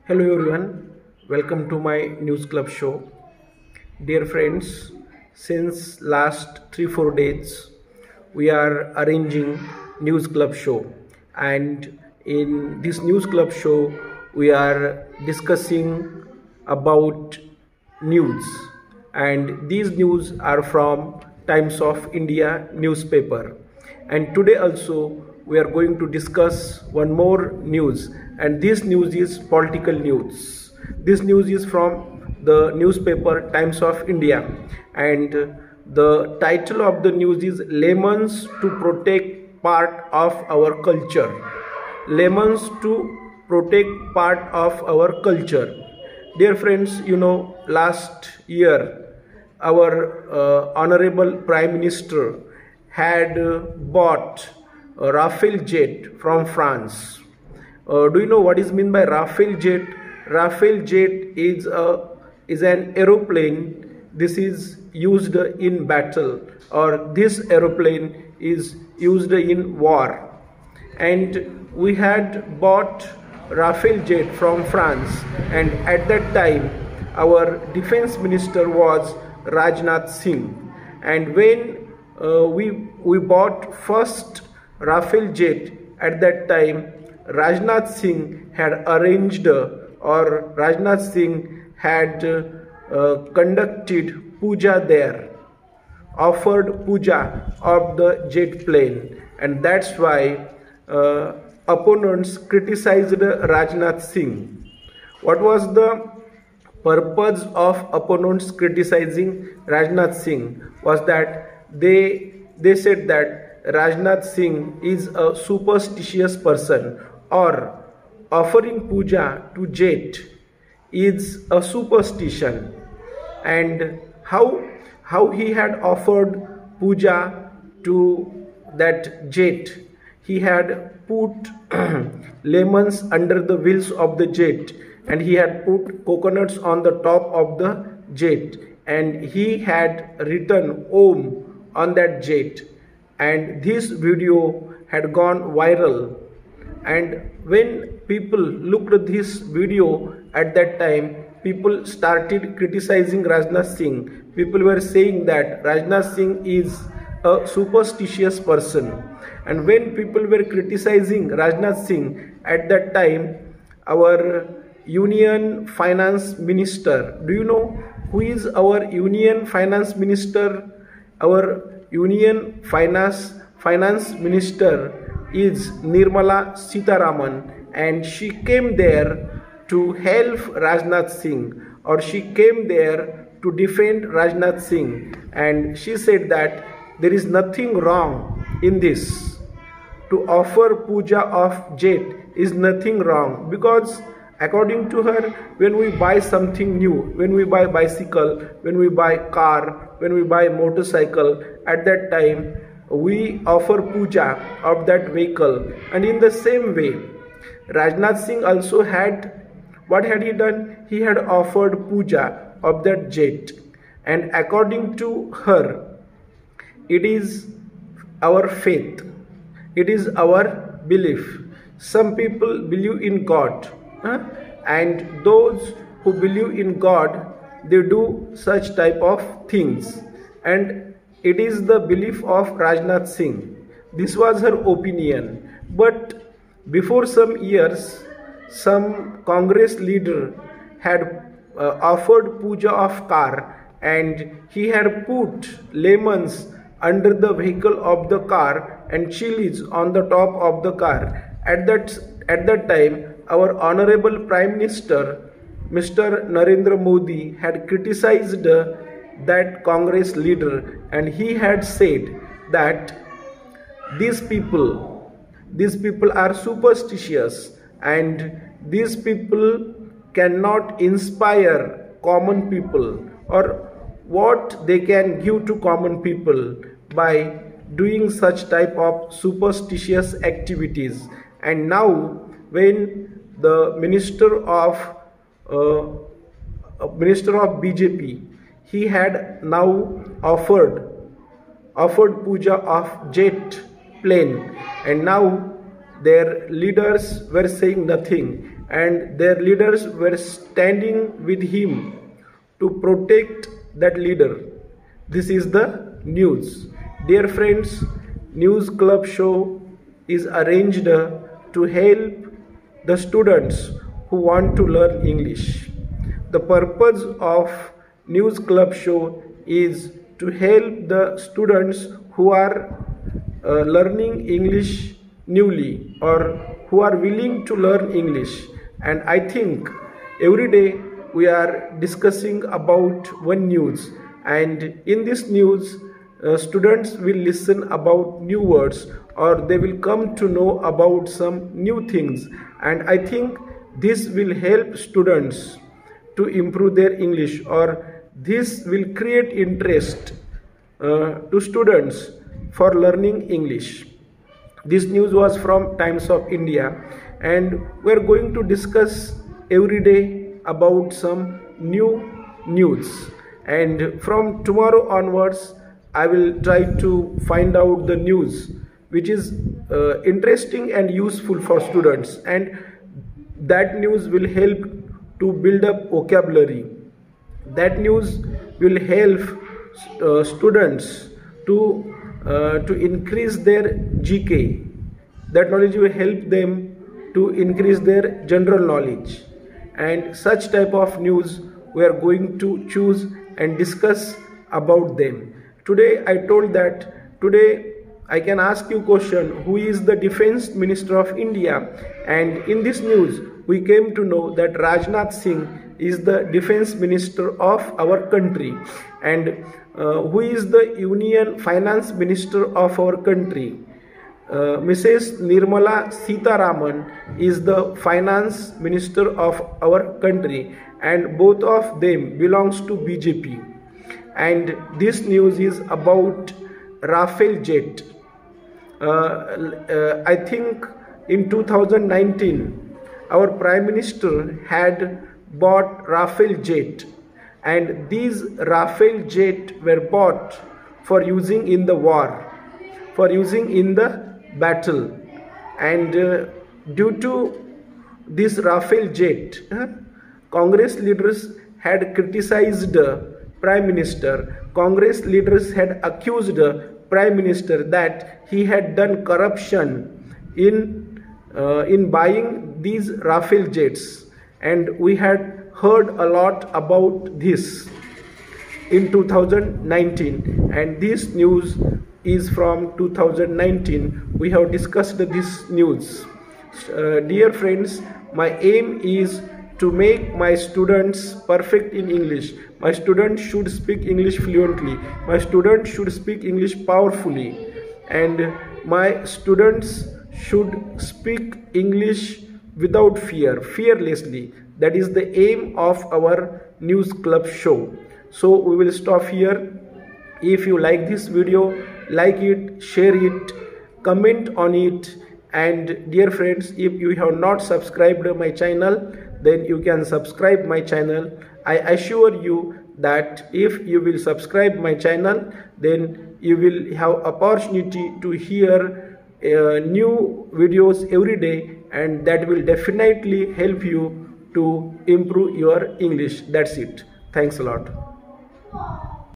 Hello everyone, welcome to my news club show. Dear friends, since last 3-4 days we are arranging news club show, and in this news club show we are discussing about news, and these news are from Times of India newspaper. And today also we are going to discuss one more news, and this news is political news. This news is from the newspaper Times of India, and the title of the news is Lemons to Protect Part of Our Culture. Lemons to protect part of our culture. Dear friends, last year our honorable Prime Minister had bought a Rafale jet from France. Do you know what is meant by Rafale jet? Rafale jet is an aeroplane. This is used in battle, or this aeroplane is used in war. And we had bought Rafale jet from France, and at that time our defense minister was Rajnath Singh. And when we bought first Rafale jet, at that time Rajnath Singh had arranged, or Rajnath Singh had conducted puja there, offered puja of the jet plane, and that's why opponents criticized Rajnath Singh. What was the purpose of opponents criticizing Rajnath Singh? Was that they said that Rajnath Singh is a superstitious person, or offering puja to jet is a superstition. And how he had offered puja to that jet? He had put lemons under the wheels of the jet, and he had put coconuts on the top of the jet, and he had written Om on that jet, and this video had gone viral. And when people looked at this video at that time, people started criticizing Rajnath Singh. People were saying that Rajnath Singh is a superstitious person. And when people were criticizing Rajnath Singh at that time, our Union Finance Minister, do you know who is our Union Finance Minister? Our Union Finance Minister is Nirmala Sitharaman, and she came there to help Rajnath Singh, or she came there to defend Rajnath Singh, and she said that there is nothing wrong in this. To offer puja of jet is nothing wrong, because according to her, when we buy something new, when we buy bicycle, when we buy car, when we buy motorcycle, at that time we offer puja of that vehicle. And in the same way, Rajnath Singh also had, what had he done? He had offered puja of that jet, and according to her, it is our faith, it is our belief. Some people believe in God, and those who believe in God, they do such type of things, and it is the belief of Rajnath Singh. This was her opinion. But before some years, some Congress leader had offered puja of car, and he had put lemons under the vehicle of the car and chilies on the top of the car. At that time, our honorable Prime Minister, Mr. Narendra Modi, had criticized that Congress leader, and he had said that these people are superstitious, and these people cannot inspire common people, or what they can give to common people by doing such type of superstitious activities. And now when the minister of BJP, he had now offered puja of jet plane, and now their leaders were saying nothing. and their leaders were standing with him to protect that leader. This is the news. Dear friends, News Club show is arranged to help the students who want to learn English. The purpose of News Club show is to help the students who are learning English newly or who are willing to learn English. And I think every day we are discussing about one news, and in this news students will listen about new words, or they will come to know about some new things, and I think this will help students to improve their English, or this will create interest to students for learning English. This news was from Times of India, and we are going to discuss every day about some new news, and from tomorrow onwards I will try to find out the news which is interesting and useful for students, and that news will help to build up vocabulary. That news will help students to increase their GK. That knowledge will help them to increase their general knowledge, and such type of news we are going to choose and discuss about them. Today I told that today I can ask you question, who is the Defense Minister of India? And in this news we came to know that Rajnath Singh is the Defense Minister of our country, and who is the Union Finance Minister of our country? Mrs. Nirmala Sitharaman is the Finance Minister of our country, and both of them belongs to BJP. And this news is about Rafale jet. I think in 2019 our Prime Minister had bought Rafale jet, and these Rafale jet were bought for using in the war, for using in the battle. And due to this Rafale jet, Congress leaders had criticized Prime Minister. Congress leaders had accused Prime Minister that he had done corruption in buying these Rafale jets, and we had heard a lot about this in 2019, and this news is from 2019. We have discussed this news. Dear friends, my aim is to make my students perfect in English. My students should speak English fluently. My students should speak English powerfully, and my students should speak English without fear, fearlessly. That is the aim of our News Club show. So we will stop here. If you like this video, like it, share it, comment on it, and dear friends, if you have not subscribed my channel, then you can subscribe my channel. I assure you that if you will subscribe my channel, then you will have opportunity to hear new videos every day, and that will definitely help you to improve your English. That's it. Thanks a lot.